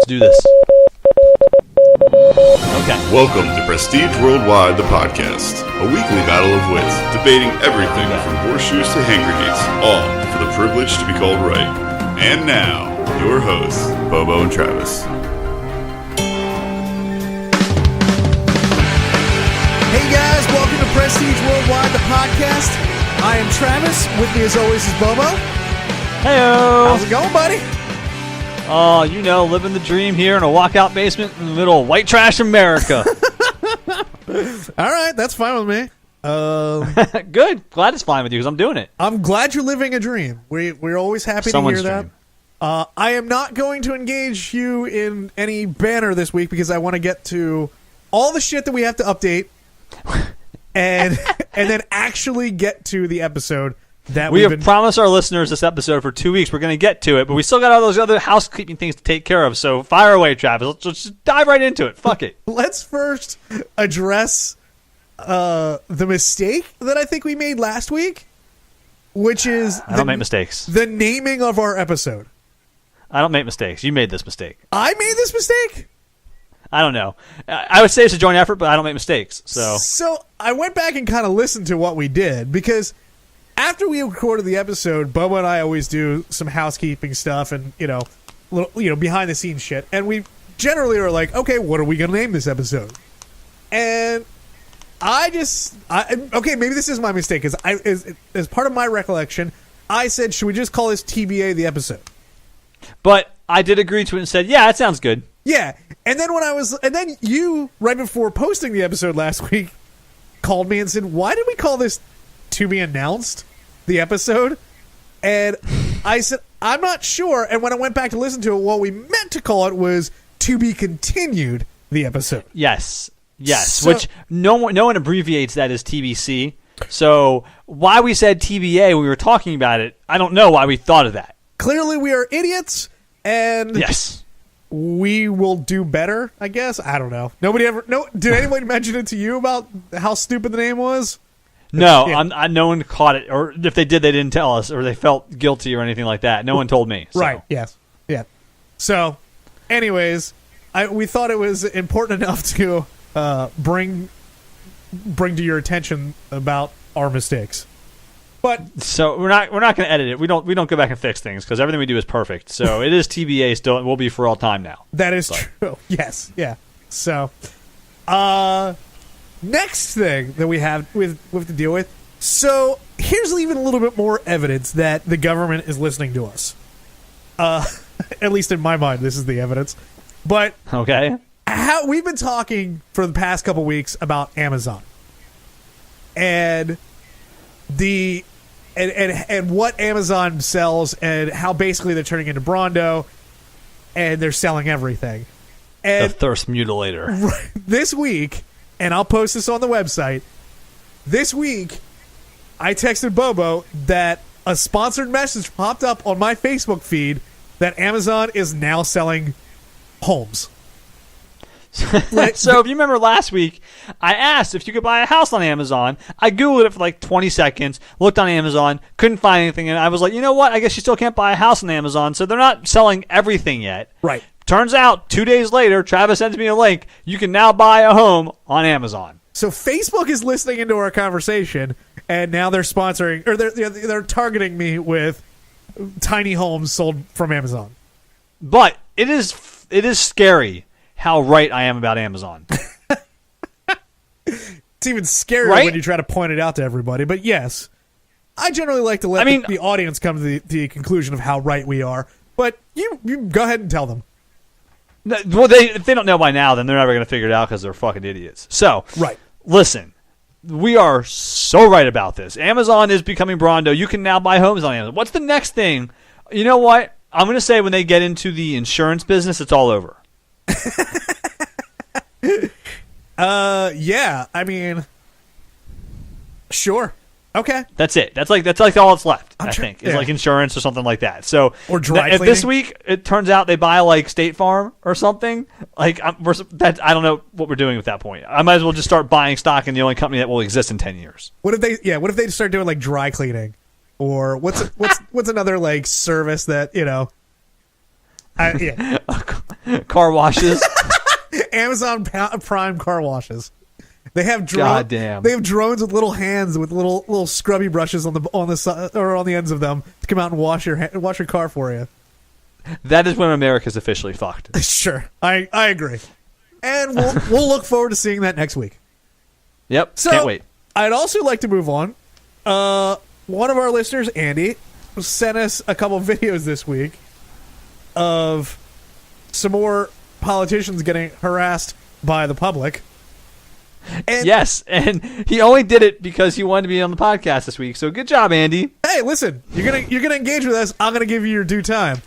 do this. Okay. Welcome to Prestige Worldwide, the podcast. A weekly battle of wits, debating everything from horseshoes to hand grenades, all for the privilege to be called right. And now, your hosts, Bobo and Travis. Hey guys, welcome to Prestige Worldwide, the podcast. I am Travis. With me as always is Bobo. Heyo. How's it going, buddy? Oh, you know, living the dream here in a walkout basement in the middle of white trash America. All right, that's fine with me. Good. Glad it's fine with you because I'm doing it. I'm glad you're living a dream. We're always happy Someone's to hear dream. that. I am not going to engage you in any banner this week because I want to get to all the shit that we have to update and then actually get to the episode that we have promised our listeners this episode for 2 weeks. We're going to get to it, but we still got all those other housekeeping things to take care of. So fire away, Travis. Let's just dive right into it. Fuck it. Let's first address the mistake that I think we made last week, which is I don't make mistakes. The naming of our episode. I don't make mistakes. You made this mistake. I made this mistake? I don't know. I would say it's a joint effort, but I don't make mistakes. So I went back and kind of listened to what we did because after we recorded the episode, Bobo and I always do some housekeeping stuff and little behind the scenes shit, and we generally are like, okay, what are we gonna name this episode? And okay, maybe this is my mistake because as part of my recollection, I said, should we just call this TBA the episode? But I did agree to it and said, yeah, that sounds good. Yeah, and then you right before posting the episode last week called me and said, why did we call this To Be Announced, the episode? And I said, I'm not sure. And when I went back to listen to it, what we meant to call it was To Be Continued, the episode. Yes, which no one abbreviates that as TBC. So why we said TBA when we were talking about it, I don't know why we thought of that. Clearly we are idiots, and yes, we will do better, I guess. I don't know. Did anybody mention it to you about how stupid the name was? No, Yeah. No one caught it, or if they did, they didn't tell us, or they felt guilty or anything like that. No one told me. So. Right, yes. Yeah. So, anyways, we thought it was important enough to bring to your attention about our mistakes. But so we're not going to edit it. We don't go back and fix things because everything we do is perfect. So it is TBA still. It will be for all time now. That is true. Yes. Yeah. So, next thing that we have to deal with. So here's even a little bit more evidence that the government is listening to us. At least in my mind, this is the evidence. But okay, we've been talking for the past couple weeks about Amazon and and what Amazon sells and how basically they're turning into Brondo and they're selling everything. And the thirst mutilator. This week, and I'll post this on the website, this week I texted Bobo that a sponsored message popped up on my Facebook feed that Amazon is now selling homes. So if you remember last week, I asked if you could buy a house on Amazon. I Googled it for like 20 seconds, looked on Amazon, couldn't find anything, and I was like, you know what? I guess you still can't buy a house on Amazon, so they're not selling everything yet. Right. Turns out, 2 days later, Travis sends me a link. You can now buy a home on Amazon. So Facebook is listening into our conversation, and now they're sponsoring, or they're targeting me with tiny homes sold from Amazon. But it is scary how right I am about Amazon. It's even scarier when you try to point it out to everybody. But yes, I generally like to let the audience come to the conclusion of how right we are. But you go ahead and tell them. Well, if they don't know by now, then they're never going to figure it out because they're fucking idiots. So, listen, we are so right about this. Amazon is becoming Brondo. You can now buy homes on Amazon. What's the next thing? You know what? I'm going to say when they get into the insurance business, it's all over. Yeah. I mean, sure. Okay. That's it. That's like all that's left. I think is like insurance or something like that. So or dry if this week it turns out they buy like State Farm or something, like I don't know what we're doing at that point. I might as well just start buying stock in the only company that will exist in 10 years. What if they? Yeah. What if they start doing like dry cleaning, or what's another like service that you know? Yeah. car washes. Amazon Prime car washes. They have Goddamn. They have drones with little hands with little scrubby brushes on the side, or on the ends of them to come out and wash your car for you. That is when America's officially fucked. Sure, I agree, and we'll look forward to seeing that next week. Yep, so, can't wait. I'd also like to move on. One of our listeners, Andy, sent us a couple videos this week of some more politicians getting harassed by the public. And yes, and he only did it because he wanted to be on the podcast this week. So good job, Andy. Hey, listen, you're gonna engage with us. I'm gonna give you your due time,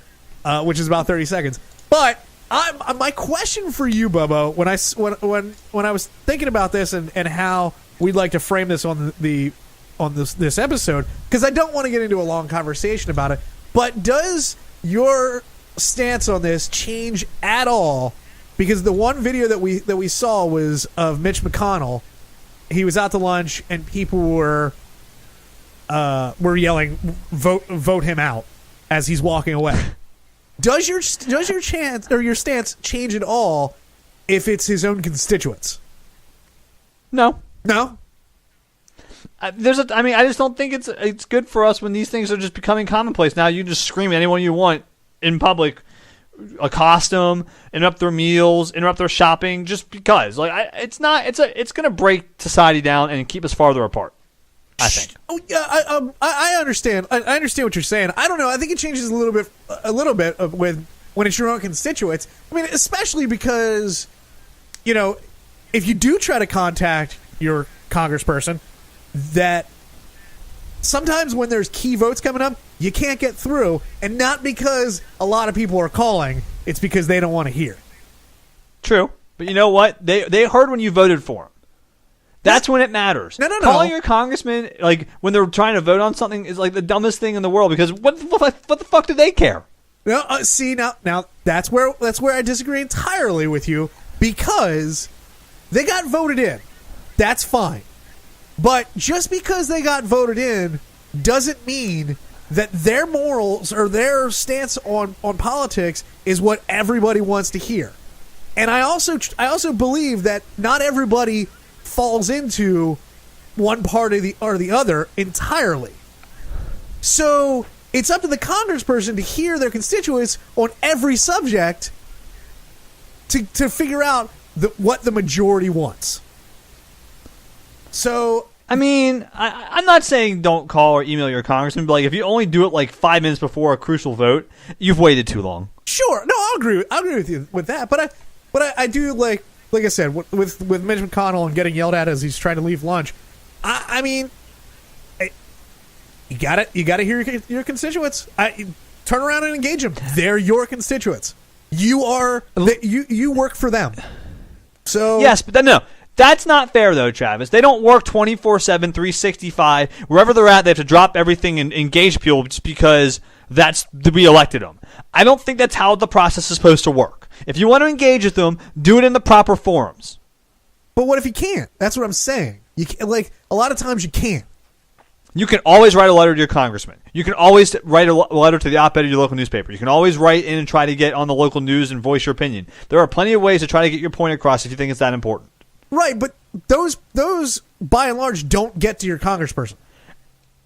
which is about 30 seconds. But my question for you, Bobo, when I was thinking about this and how we'd like to frame this on this episode, because I don't want to get into a long conversation about it. But does your stance on this change at all? Because the one video that we saw was of Mitch McConnell. He was out to lunch and people were yelling, "Vote him out," as he's walking away. Does your stance change at all if it's his own constituents? No. I just don't think it's good for us when these things are just becoming commonplace. Now you just scream at anyone you want in public, accost them, interrupt their meals, interrupt their shopping, just because. It's going to break society down and keep us farther apart, I think. Oh yeah, I understand. I understand what you're saying. I don't know. I think it changes a little bit with when it's your own constituents. I mean, especially because, if you do try to contact your congressperson, that sometimes when there's key votes coming up, you can't get through, and not because a lot of people are calling, it's because they don't want to hear. True. But you know what? They heard when you voted for them. That's when it matters. No. Calling your congressman, when they're trying to vote on something, is like the dumbest thing in the world, because what the fuck do they care? No, now that's where I disagree entirely with you, because they got voted in. That's fine. But just because they got voted in doesn't mean that their morals or their stance on politics is what everybody wants to hear. And I also believe that not everybody falls into one party or the other entirely. So it's up to the congressperson to hear their constituents on every subject to figure out what the majority wants. So, I mean, I'm not saying don't call or email your congressman, but if you only do it 5 minutes before a crucial vote, you've waited too long. Sure, no, I'll agree with you with that. But I do like I said with Mitch McConnell and getting yelled at as he's trying to leave lunch. I mean, you got to hear your constituents. Turn around and engage them. They're your constituents. You work for them. So yes, but no. That's not fair, though, Travis. They don't work 24/7, 365. Wherever they're at, they have to drop everything and engage people just because we elected them. I don't think that's how the process is supposed to work. If you want to engage with them, do it in the proper forums. But what if you can't? That's what I'm saying. You can't, a lot of times you can't. You can always write a letter to your congressman. You can always write a letter to the op-ed of your local newspaper. You can always write in and try to get on the local news and voice your opinion. There are plenty of ways to try to get your point across if you think it's that important. Right, but those by and large don't get to your congressperson.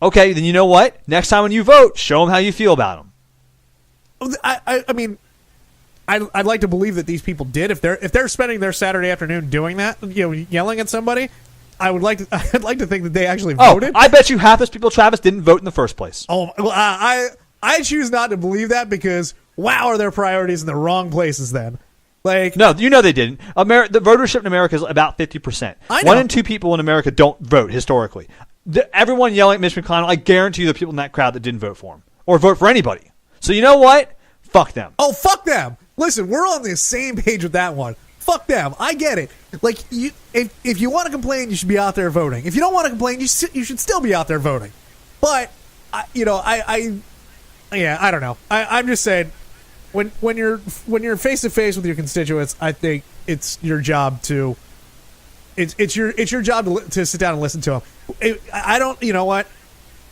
Okay, then you know what? Next time when you vote, show them how you feel about them. I mean, I'd like to believe that these people did. If they're spending their Saturday afternoon doing that, yelling at somebody, I'd like to think that they actually voted. I bet you half those people, Travis, didn't vote in the first place. Oh, well, I choose not to believe that, because wow, are their priorities in the wrong places then. No, they didn't. The votership in America is about 50%. I know. 1 in 2 people in America don't vote historically. Everyone yelling at Mitch McConnell, I guarantee you the people in that crowd that didn't vote for him or vote for anybody. So you know what? Fuck them. Oh, fuck them. Listen, we're on the same page with that one. Fuck them. I get it. If you want to complain, you should be out there voting. If you don't want to complain, you should still be out there voting. But I don't know. I'm just saying, when you're face to face with your constituents, I think it's your job to sit down and listen to them. I don't. You know what?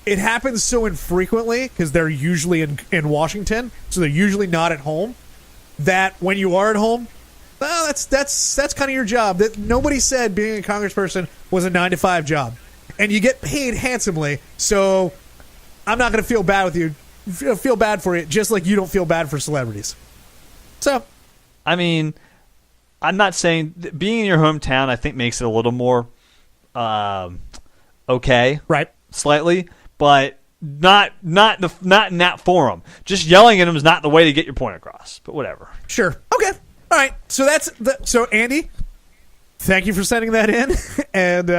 It happens so infrequently because they're usually in Washington, so they're usually not at home. that when you are at home, well, that's kind of your job. That nobody said being a congressperson was a 9-to-5 job, and you get paid handsomely. So I'm not going to feel bad with you. Feel bad for you, just like you don't feel bad for celebrities. So, I mean, I'm not saying being in your hometown, I think, makes it a little more okay, right? Slightly, but not in that forum. Just yelling at them is not the way to get your point across. But whatever. Sure. Okay. All right. So so Andy, thank you for sending that in, and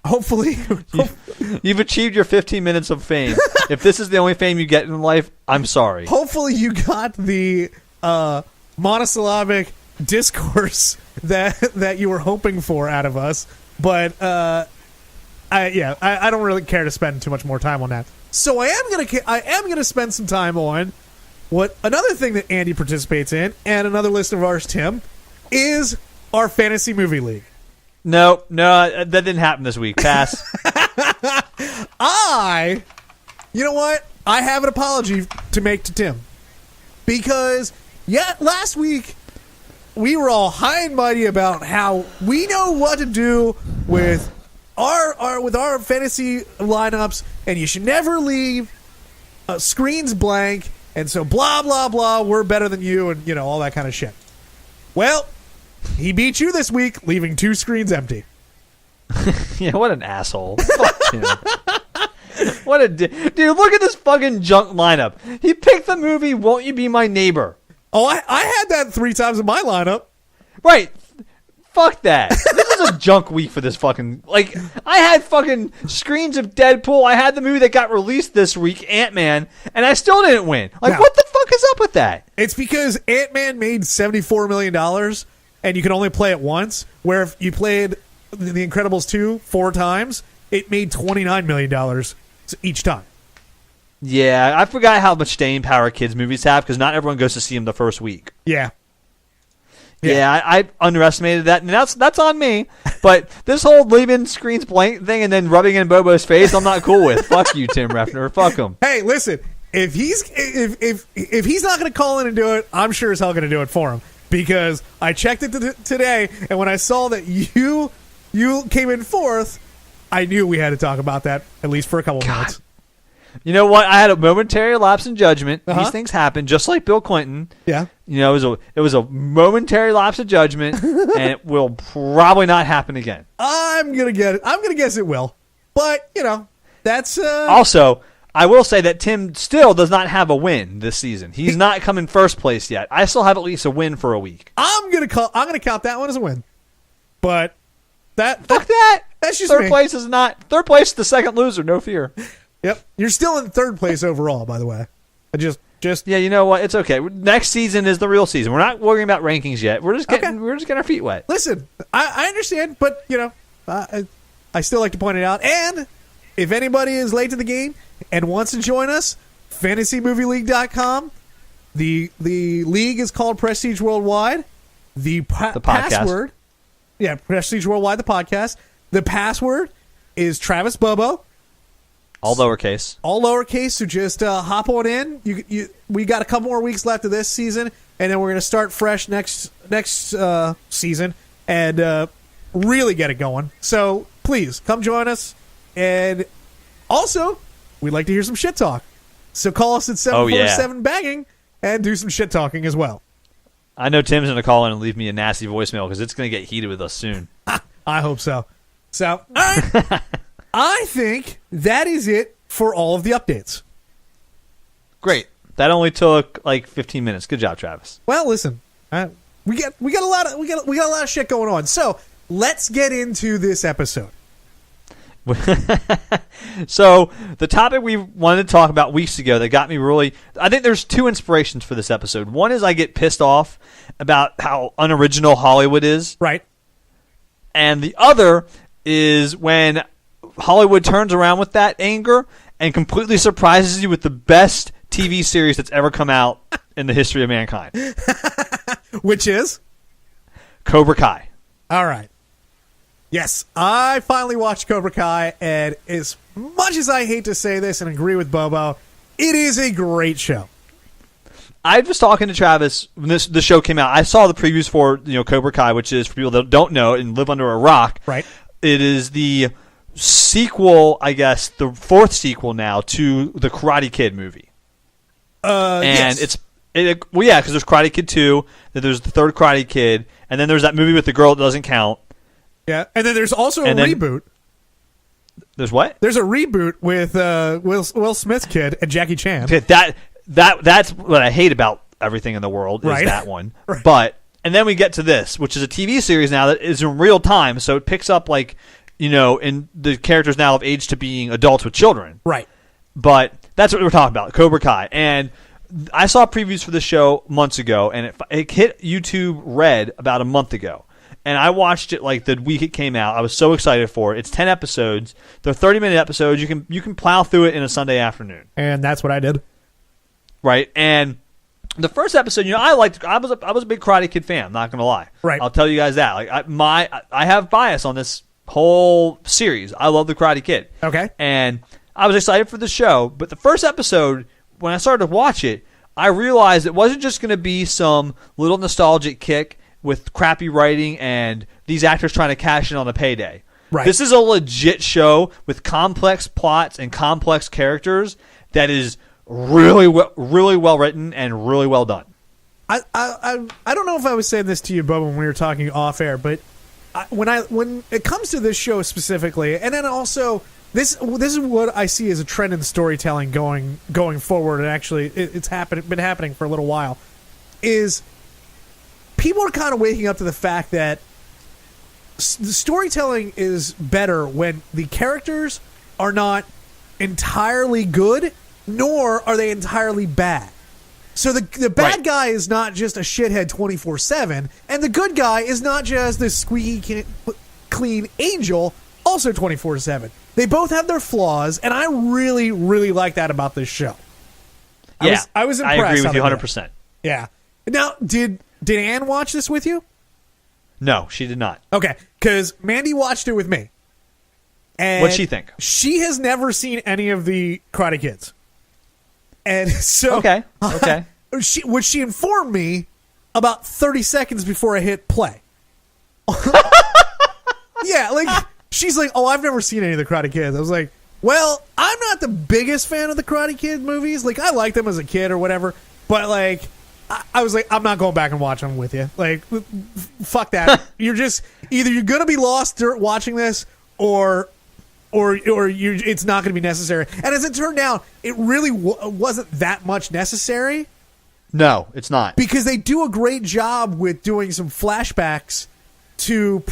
hopefully you've achieved your 15 minutes of fame. If this is the only fame you get in life, I'm sorry. Hopefully you got the monosyllabic discourse that you were hoping for out of us, but I don't really care to spend too much more time on that. So I am gonna spend some time on what another thing that Andy participates in, and another listener of ours, Tim, is our fantasy movie league. No, that didn't happen this week. Pass. You know what? I have an apology to make to Tim, because last week we were all high and mighty about how we know what to do with our fantasy lineups, and you should never leave screens blank, and so blah blah blah. We're better than you, and all that kind of shit. Well, he beat you this week, leaving 2 screens empty. Yeah, what an asshole. Fuck him. What a dude! Look at this fucking junk lineup. He picked the movie "Won't You Be My Neighbor." Oh, I had that 3 times in my lineup. Right. Fuck that. This is a junk week for this fucking... Like, I had fucking screens of Deadpool. I had the movie that got released this week, Ant-Man, and I still didn't win. Like, what the fuck is up with that? It's because Ant-Man made $74 million, and you can only play it once, where if you played The Incredibles 2 4 times, it made $29 million each time. Yeah, I forgot how much staying power kids' movies have, because not everyone goes to see them the first week. Yeah. Yeah, I underestimated that, and that's on me. But this whole leaving screens blank thing and then rubbing in Bobo's face, I'm not cool with. Fuck you, Tim Refner. Fuck him. Hey, listen, if he's not going to call in and do it, I'm sure as hell going to do it for him, because I checked it today, and when I saw that you came in 4th, I knew we had to talk about that at least for a couple minutes. You know what? I had a momentary lapse in judgment. Uh-huh. These things happen, just like Bill Clinton. Yeah. It was a momentary lapse of judgment, and it will probably not happen again. I'm gonna guess it will, but that's Also, I will say that Tim still does not have a win this season. He's not come in first place yet. I still have at least a win for a week. I'm gonna count that one as a win, but fuck that. That's just third me. place is not third place. Is the second loser. No fear. Yep, you're still in 3rd place overall, by the way. I just yeah, you know what? It's okay. Next season is the real season. We're not worrying about rankings yet. We're just getting our feet wet. Listen, I understand, but I still like to point it out. And if anybody is late to the game and wants to join us, fantasymovieleague.com. The league is called Prestige Worldwide. The password, Prestige Worldwide, the podcast. The password is Travis Bobo. All lowercase. All lowercase, so just hop on in. We got a couple more weeks left of this season, and then we're going to start fresh next season and really get it going. So please, come join us. And also, we'd like to hear some shit talk. So call us at 747-BANGING and do some shit talking as well. I know Tim's going to call in and leave me a nasty voicemail because it's going to get heated with us soon. I hope so. So, all right. I think that is it for all of the updates. Great. That only took like 15 minutes. Good job, Travis. Well, listen, we got a lot of shit going on. So let's get into this episode. So the topic we wanted to talk about weeks ago that got me really, I think there's 2 inspirations for this episode. One is I get pissed off about how unoriginal Hollywood is. Right. And the other is when Hollywood turns around with that anger and completely surprises you with the best TV series that's ever come out in the history of mankind. Which is? Cobra Kai. All right. Yes, I finally watched Cobra Kai, and as much as I hate to say this and agree with Bobo, it is a great show. I was talking to Travis when the show came out. I saw the previews for Cobra Kai, which is, for people that don't know and live under a rock. Right. It is the sequel, I guess, the fourth sequel now to the Karate Kid movie. Yes. Because there's Karate Kid 2, then there's the third Karate Kid, and then there's that movie with the girl that doesn't count. Yeah, and then there's also a reboot. There's what? There's a reboot with Will Smith's kid and Jackie Chan. Okay, that's what I hate about everything in the world is that one. Right. But and then we get to this, which is a TV series now that is in real time, so it picks up and the characters now have aged to being adults with children. Right. But that's what we're talking about, Cobra Kai. And I saw previews for the show months ago, and it hit YouTube Red about a month ago. And I watched it like the week it came out. I was so excited for it. It's 10 episodes. They're 30-minute episodes. You can plow through it in a Sunday afternoon. And that's what I did. Right. And the first episode, I was a big Karate Kid fan, I'm not going to lie. Right. I'll tell you guys that. I have bias on this whole series. I love the Karate Kid. Okay. And I was excited for the show, but the first episode, when I started to watch it, I realized it wasn't just going to be some little nostalgic kick with crappy writing and these actors trying to cash in on a payday. Right. This is a legit show with complex plots and complex characters that is really well written and really well done. I don't know if I was saying this to you, Bobo, when we were talking off air, but when it comes to this show specifically, and then also this is what I see as a trend in storytelling going forward, and actually it's been happening for a little while, is people are kind of waking up to the fact that the storytelling is better when the characters are not entirely good, nor are they entirely bad. So the bad guy is not just a shithead 24/7, and the good guy is not just this squeaky clean angel, also 24/7. They both have their flaws, and I really, really like that about this show. Yeah, I was impressed. I agree with you 100%. Yeah. Now, did Ann watch this with you? No, she did not. Okay, because Mandy watched it with me. And what'd she think? She has never seen any of the Karate Kids. And so... Okay. She informed me about 30 seconds before I hit play. Yeah, she's like, oh, I've never seen any of the Karate Kids. I was like, well, I'm not the biggest fan of the Karate Kid movies. I liked them as a kid or whatever. But, I was like, I'm not going back and watching them with you. Fuck that. You're just... Either you're going to be lost watching this, or it's not going to be necessary. And as it turned out, it really wasn't that much necessary. No, it's not. Because they do a great job with doing some flashbacks to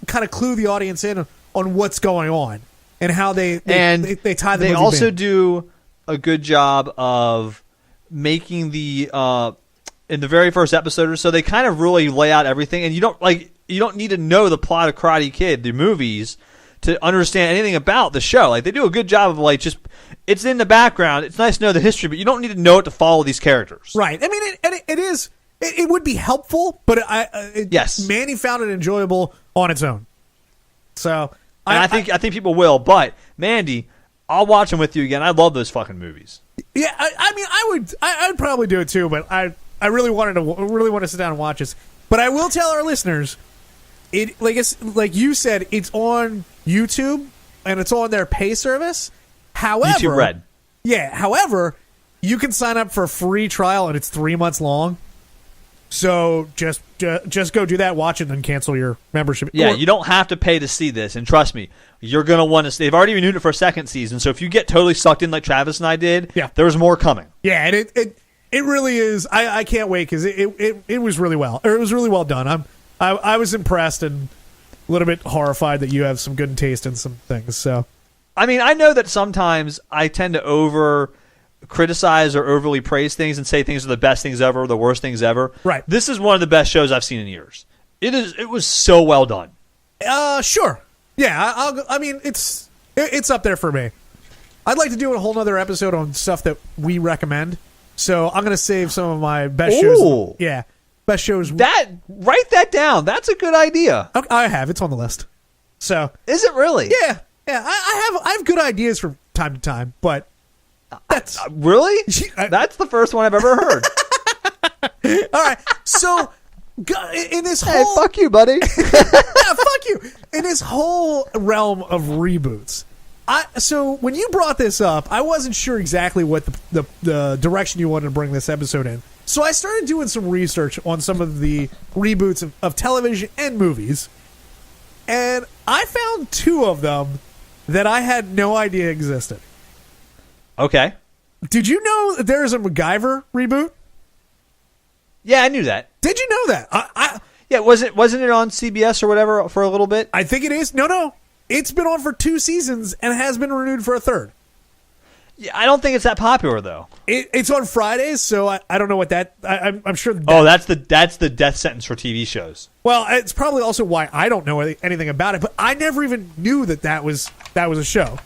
kind of clue the audience in on what's going on and how they tie the movie. They also in. do a good job of making the in the very first episode or so, they kind of really lay out everything, and you don't need to know the plot of Karate Kid, the movies, to understand anything about the show. They do a good job of just it's in the background. It's nice to know the history, but you don't need to know it to follow these characters. Right. I mean, it is. It would be helpful, but yes, Manny found it enjoyable on its own. So I think people will. But Mandy, I'll watch them with you again. I love those fucking movies. Yeah, I mean, I'd probably do it too, but I really want to sit down and watch this. But I will tell our listeners, like you said, it's on YouTube and it's on their pay service. However, YouTube Red. Yeah. However, you can sign up for a free trial and it's 3 months long. So just go do that, watch it, and then cancel your membership. Yeah, you don't have to pay to see this, and trust me, you're gonna want to see. They've already renewed it for a second season, so if you get totally sucked in like Travis and I did, there's more coming. Yeah, and it really is. I can't wait because it was really well, or it was really well done. I was impressed and a little bit horrified that you have some good taste in some things. So, I mean, I know that sometimes I tend to over criticize or overly praise things and say things are the best things ever, the worst things ever. Right. This is one of the best shows I've seen in years. It was so well done. Sure. Yeah, I mean, it's up there for me. I'd like to do a whole other episode on stuff that we recommend. So I'm going to save some of my best shows. Yeah, best shows. Write that down. That's a good idea. I have. It's on the list. So is it really? Yeah. I have good ideas from time to time, but That's really? That's the first one I've ever heard. all right. So in this whole... Hey, fuck you, buddy. Yeah, fuck you. In this whole realm of reboots, so when you brought this up, I wasn't sure exactly what the direction you wanted to bring this episode in. So I started doing some research on some of the reboots of television and movies, and I found 2 of them that I had no idea existed. Okay. Did you know that there's a MacGyver reboot? Yeah, I knew that. Did you know that? Yeah, wasn't it on CBS or whatever for a little bit? I think it is. No. It's been on for 2 seasons and has been renewed for a 3rd. Yeah, I don't think it's that popular though. It's on Fridays, so I don't know what that. I'm sure. That's the death sentence for TV shows. Well, it's probably also why I don't know anything about it. But I never even knew that was a show.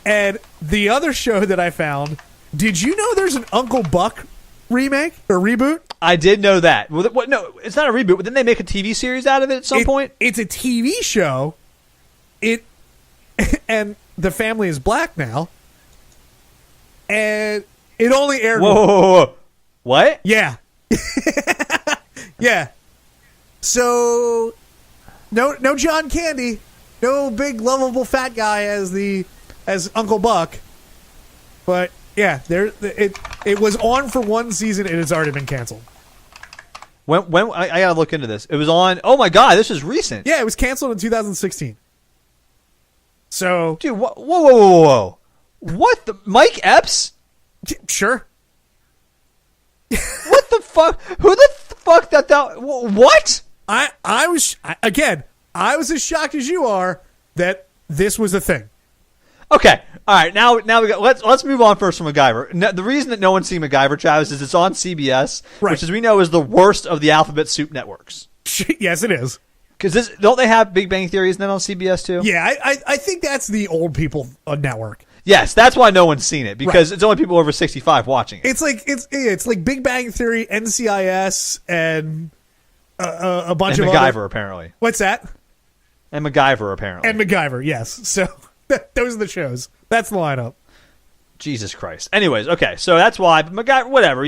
And the other show that I found. Did you know there's an Uncle Buck remake or reboot? I did know that. Well, no, it's not a reboot. But didn't they make a TV series out of it at some point? It's a TV show. And the family is black now. And it only aired... Whoa. What? Yeah. Yeah. So, no John Candy. No big, lovable fat guy as Uncle Buck. But, yeah, it was on for 1 season and it's already been canceled. When I gotta look into this. It was on... Oh, my God, this is recent. Yeah, it was canceled in 2016. So... Dude, whoa. What the... Mike Epps? Sure. What the fuck? Who the fuck that... What? I was... Again, I was as shocked as you are that this was a thing. Okay. All right. Now we got... Let's move on first from MacGyver. Now, the reason that no one's seen MacGyver, Travis, is it's on CBS, right, which, as we know, is the worst of the alphabet soup networks. Yes, it is. Because don't they have Big Bang Theory then on CBS too? Yeah, I think that's the old people network. Yes, that's why no one's seen it, because it's only people over 65 watching it. It's like Big Bang Theory, NCIS, and a bunch of MacGyver other... apparently. What's that? And MacGyver apparently. And MacGyver, yes. So those are the shows. That's the lineup. Jesus Christ. Anyways, okay, so that's why. But MacGyver, whatever,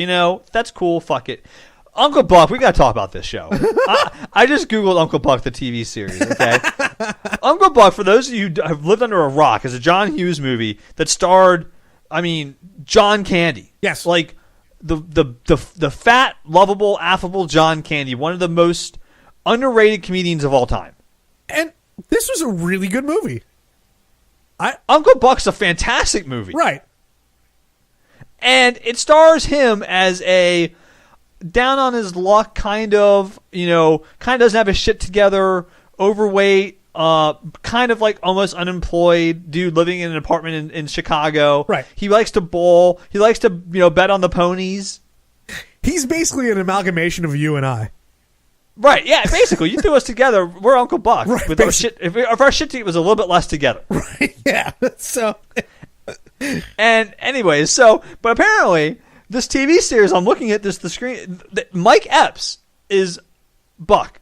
that's cool. Fuck it. Uncle Buck, we got to talk about this show. I just Googled Uncle Buck, the TV series, okay? Uncle Buck, for those of you who have lived under a rock, is a John Hughes movie that starred, John Candy. Yes. Like, the fat, lovable, affable John Candy, one of the most underrated comedians of all time. And this was a really good movie. Uncle Buck's a fantastic movie. Right. And it stars him as a... down on his luck, kind of doesn't have his shit together, overweight, kind of like almost unemployed dude living in an apartment in Chicago. Right. He likes to bowl. He likes to, bet on the ponies. He's basically an amalgamation of you and I. Right. Yeah. Basically, you threw us together. We're Uncle Buck. Right. With our shit. If our shit was a little bit less together. Right. Yeah. So. And anyways, but apparently, this TV series, I'm looking at the screen. Mike Epps is Buck.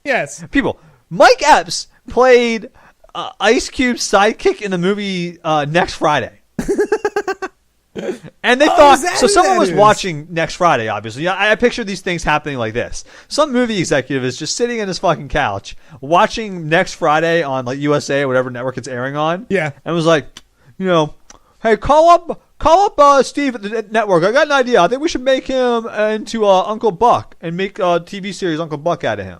Yes. People, Mike Epps played Ice Cube's sidekick in the movie Next Friday. And they thought... So someone was watching Next Friday, obviously. I picture these things happening like this. Some movie executive is just sitting on his fucking couch watching Next Friday on like USA or whatever network it's airing on. Yeah. And was like, hey, call up Steve at the network. I got an idea. I think we should make him into Uncle Buck and make a TV series Uncle Buck out of him.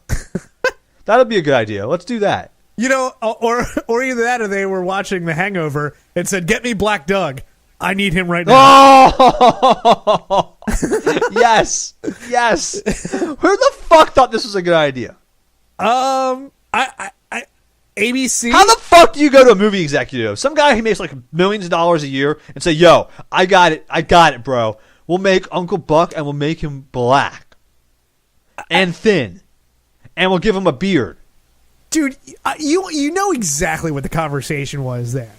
That'd be a good idea. Let's do that. Or either that or they were watching The Hangover and said, "Get me Black Doug. I need him right now." Oh, yes. Who the fuck thought this was a good idea? ABC. How the fuck do you go to a movie executive, some guy who makes like millions of dollars a year, and say, "Yo, I got it, bro. We'll make Uncle Buck and we'll make him black and thin, and we'll give him a beard." Dude, you know exactly what the conversation was there.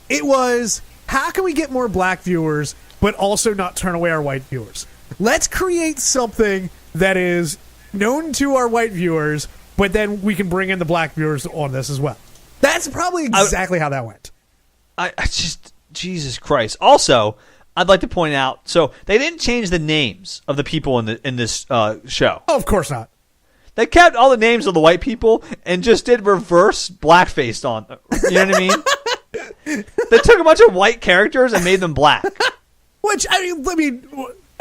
It was, how can we get more black viewers, but also not turn away our white viewers? Let's create something that is known to our white viewers, but then we can bring in the black viewers on this as well. That's probably exactly how that went. I just, Jesus Christ. Also, I'd like to point out, so they didn't change the names of the people in this show. Oh, of course not. They kept all the names of the white people and just did reverse blackface on them. You know what I mean? They took a bunch of white characters and made them black. Which, I mean,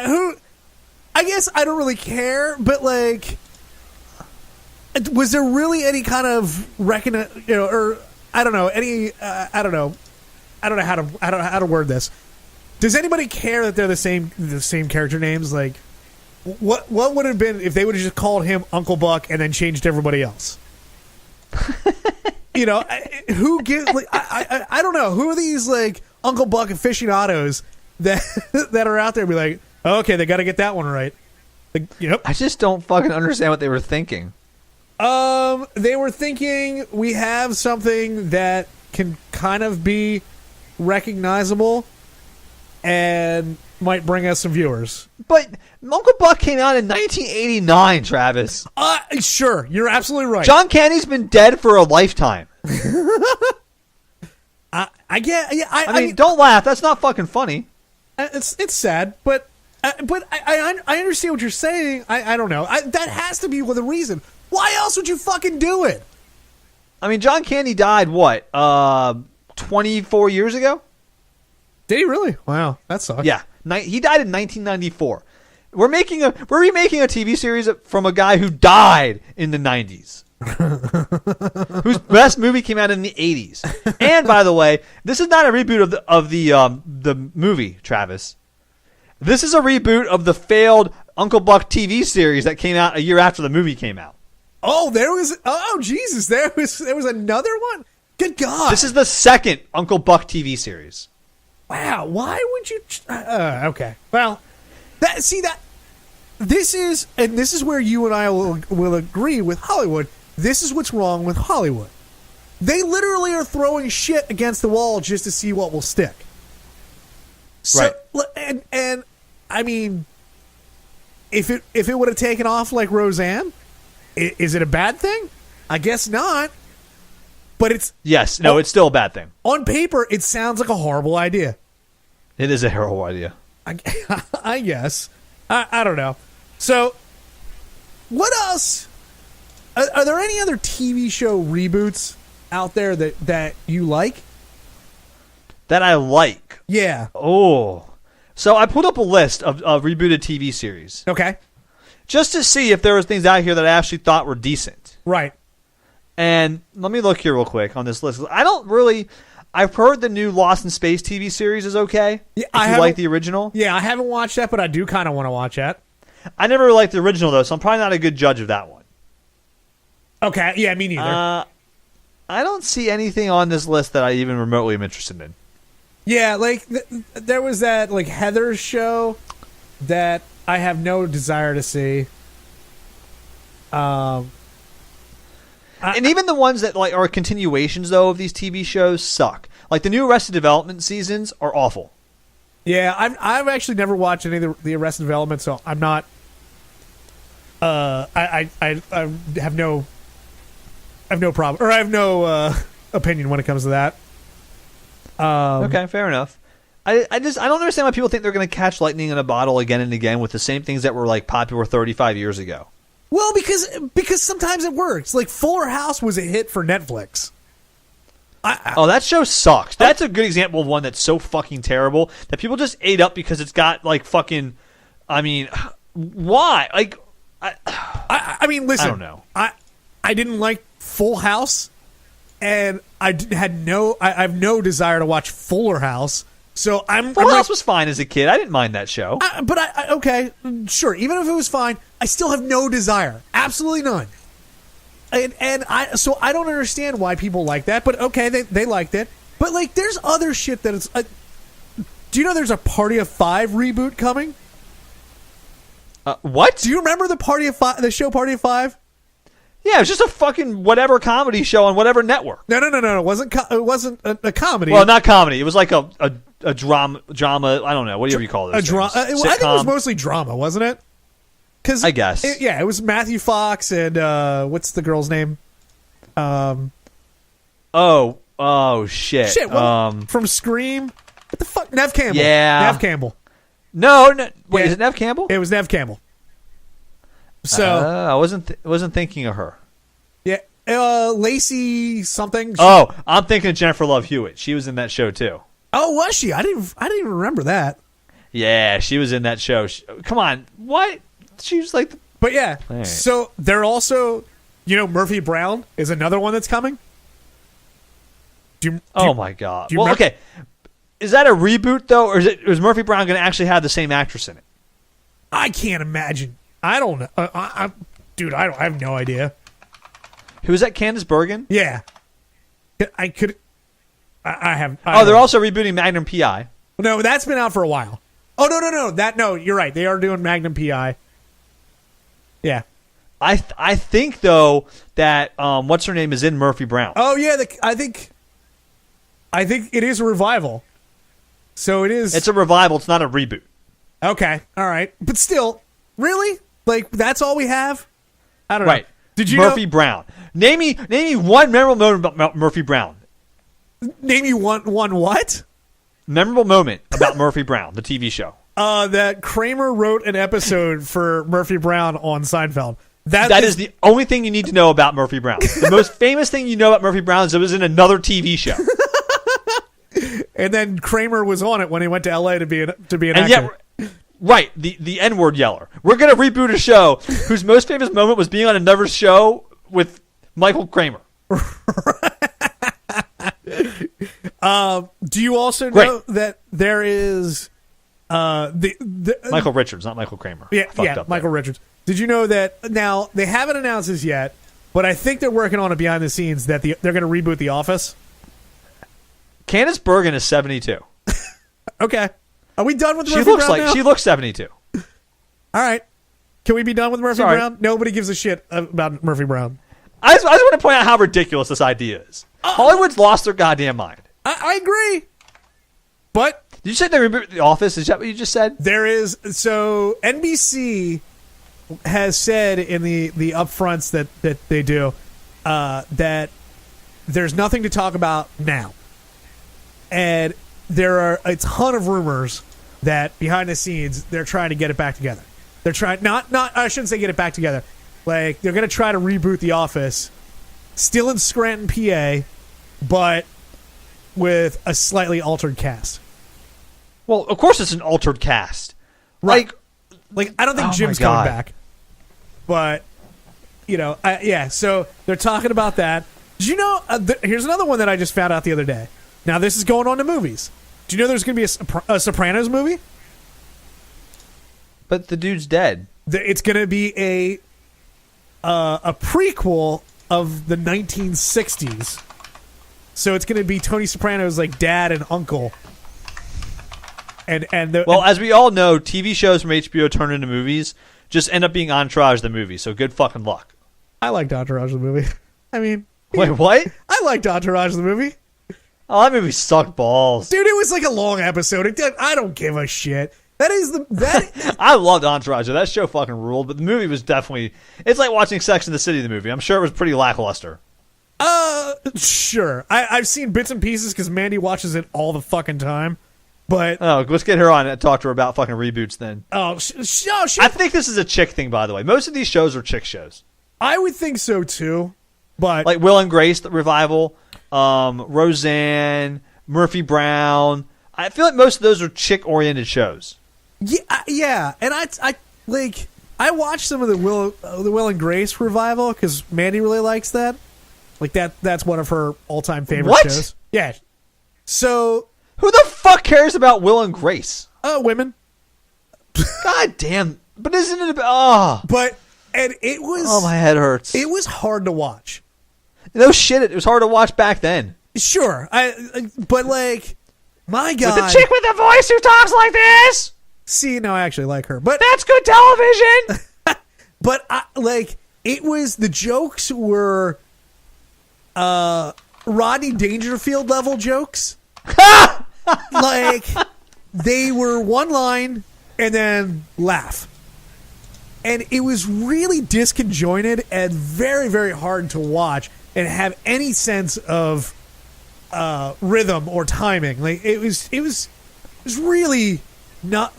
who? I guess I don't really care, but like, was there really any kind of or I don't know I don't know how to word this. Does anybody care that they're the same character names? Like, what would it have been if they would have just called him Uncle Buck and then changed everybody else? Who gives? Like, I don't know. Who are these like Uncle Buck aficionados that are out there and be like, oh, okay, they got to get that one right. Like, I just don't fucking understand what they were thinking. They were thinking we have something that can kind of be recognizable and might bring us some viewers. But Uncle Buck came out in 1989, Travis. Sure, you're absolutely right. John Candy's been dead for a lifetime. I get. Yeah, I mean, don't laugh. That's not fucking funny. It's sad, but I understand what you're saying. I don't know. That has to be the reason. Why else would you fucking do it? I mean, John Candy died, 24 years ago? Did he really? Wow, that sucks. Yeah, he died in 1994. We're remaking a TV series from a guy who died in the 90s. Whose best movie came out in the 80s. And by the way, this is not a reboot of the movie, Travis. This is a reboot of the failed Uncle Buck TV series that came out a year after the movie came out. Oh, Jesus, there was another one? Good God. This is the second Uncle Buck TV series. Wow, why would you okay. Well, this is where you and I will agree with Hollywood. This is what's wrong with Hollywood. They literally are throwing shit against the wall just to see what will stick. So, right. And I mean, if it would have taken off like Roseanne, is it a bad thing? I guess not. But it's it's still a bad thing. On paper, it sounds like a horrible idea. It is a horrible idea. I guess. I don't know. So, what else? Are there any other TV show reboots out there that you like? That I like? Yeah. Oh. So I put up a list of rebooted TV series. Okay. Just to see if there was things out here that I actually thought were decent. Right. And let me look here real quick on this list. I've heard the new Lost in Space TV series is okay. Yeah, if you like the original. Yeah, I haven't watched that, but I do kind of want to watch that. I never really liked the original, though, so I'm probably not a good judge of that one. Okay, yeah, me neither. I don't see anything on this list that I even remotely am interested in. Yeah, like, there was that, like, Heather's show that I have no desire to see. And even the ones that like are continuations though of these TV shows suck. Like the new Arrested Development seasons are awful. Yeah, I've actually never watched any of the Arrested Development, so I'm not. I have no problem, or I have no opinion when it comes to that. Okay, fair enough. I don't understand why people think they're going to catch lightning in a bottle again and again with the same things that were like popular 35 years ago. Well, because sometimes it works. Like Fuller House was a hit for Netflix. That show sucks. That's a good example of one that's so fucking terrible that people just ate up because it's got like fucking. I mean, why? Like, I mean, listen. I don't know. I didn't like Full House, and I have no desire to watch Fuller House. So Full House was fine as a kid. I didn't mind that show. Okay, sure. Even if it was fine, I still have no desire. Absolutely none. So I don't understand why people like that. But okay, they liked it. But like, there's other shit that it's. Do you know there's a Party of Five reboot coming? What? Do you remember the show Party of Five? Yeah, it was just a fucking whatever comedy show on whatever network. No. It wasn't a comedy. Well, not comedy. It was like a drama. I don't know. Whatever you call it. A drama. I think it was mostly drama, wasn't it? I guess. It was Matthew Fox and what's the girl's name? Oh shit. Shit. From Scream. What the fuck? Nev Campbell. Yeah. Nev Campbell. No. Wait, is it Nev Campbell? It was Nev Campbell. So I wasn't thinking of her. Yeah, Lacey something. Oh, I'm thinking of Jennifer Love Hewitt. She was in that show too. Oh, was she? I didn't even remember that. Yeah, she was in that show. Come on, what? She was like. But yeah, right. So they're also, Murphy Brown is another one that's coming. Oh my god. Well, okay. Is that a reboot though, or is Murphy Brown going to actually have the same actress in it? I can't imagine. I don't know. Dude, I have no idea. Who is that? Candice Bergen? Yeah. I could. I have. They're also rebooting Magnum PI. No, that's been out for a while. Oh no! You're right. They are doing Magnum PI. Yeah. I think though that what's her name is in Murphy Brown. Oh yeah, I think it is a revival. So it is. It's a revival. It's not a reboot. Okay, all right, but still, really, like that's all we have. I don't know. Right? Did you Murphy Brown? Name me one memorable moment about Murphy Brown. Name me one what? Memorable moment about Murphy Brown, the TV show. That Kramer wrote an episode for Murphy Brown on Seinfeld. That is the only thing you need to know about Murphy Brown. The most famous thing you know about Murphy Brown is it was in another TV show. And then Kramer was on it when he went to LA to be an actor. Yet, right, the N-word yeller. We're going to reboot a show whose most famous moment was being on another show with Michael Kramer. Do you also know that there is Michael Richards, not Michael Kramer. Yeah, Michael Richards. Did you know that now they haven't announced this yet, but I think they're working on it behind the scenes that they're going to reboot The Office? Candice Bergen is 72. Okay. Are we done with Murphy Brown now? She looks 72. All right. Can we be done with Murphy Brown? Nobody gives a shit about Murphy Brown. I just want to point out how ridiculous this idea is. Hollywood's lost their goddamn mind. I agree. But did you say they rebooted The Office? Is that what you just said? There is. So NBC has said in the upfronts that they do that there's nothing to talk about now. And there are a ton of rumors that behind the scenes they're trying to get it back together. They're trying not I shouldn't say get it back together. Like they're going to try to reboot The Office, still in Scranton, PA, but with a slightly altered cast. Well, of course it's an altered cast. Right. Like I don't think Jim's coming back. But so they're talking about that. Did you know here's another one that I just found out the other day. Now, this is going on to movies. Do you know there's going to be a Sopranos movie? But the dude's dead. It's going to be a prequel of the 1960s. So it's going to be Tony Soprano's like dad and uncle. As we all know, TV shows from HBO turn into movies just end up being Entourage the movie. So good fucking luck. I liked Entourage the movie. I mean, wait, what? I liked Entourage the movie. Oh, that movie sucked balls. Dude, it was like a long episode. I don't give a shit. I loved Entourage. That show fucking ruled, but the movie was definitely... It's like watching Sex and the City, the movie. I'm sure it was pretty lackluster. Sure. I've seen bits and pieces because Mandy watches it all the fucking time. But let's get her on and talk to her about fucking reboots then. I think this is a chick thing, by the way. Most of these shows are chick shows. I would think so, too. But like Will and Grace, the revival... Roseanne, Murphy Brown. I feel like most of those are chick-oriented shows. Yeah, and I watched some of the Will and Grace revival because Mandy really likes that. Like that's one of her all-time favorite shows. Yeah. So who the fuck cares about Will and Grace? Women. God damn! But isn't it about? And it was. Oh, my head hurts. It was hard to watch. No shit, it was hard to watch back then. Sure, but like, my God, with the chick with the voice who talks like this. See, no, I actually like her, but that's good television. But it was the jokes were, Rodney Dangerfield level jokes. Like they were one line and then laugh. And it was really disconjointed and very, very hard to watch and have any sense of rhythm or timing. Like it was is really not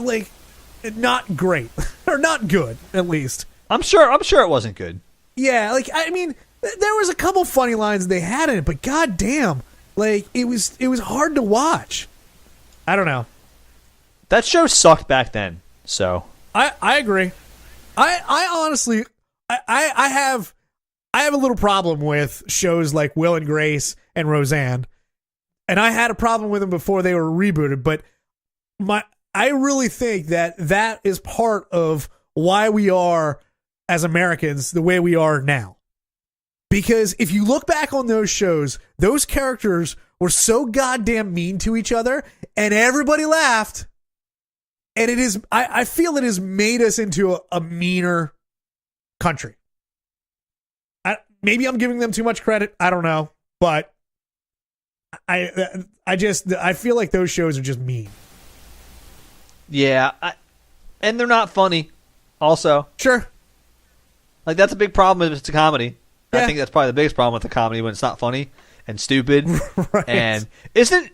great or not good, at least. I'm sure it wasn't good. Yeah, like I mean, there was a couple funny lines they had in it, but goddamn, like it was hard to watch. I don't know. That show sucked back then. So I agree. I honestly I have a little problem with shows like Will and Grace and Roseanne, and I had a problem with them before they were rebooted. But I really think that is part of why we are as Americans the way we are now. Because if you look back on those shows, those characters were so goddamn mean to each other, and everybody laughed. And it is, I feel it has made us into a meaner country. Maybe I'm giving them too much credit. I don't know, but I feel like those shows are just mean. Yeah, and they're not funny. Also, sure, like that's a big problem if it's a comedy. Yeah. I think that's probably the biggest problem with the comedy when it's not funny and stupid. Right. And isn't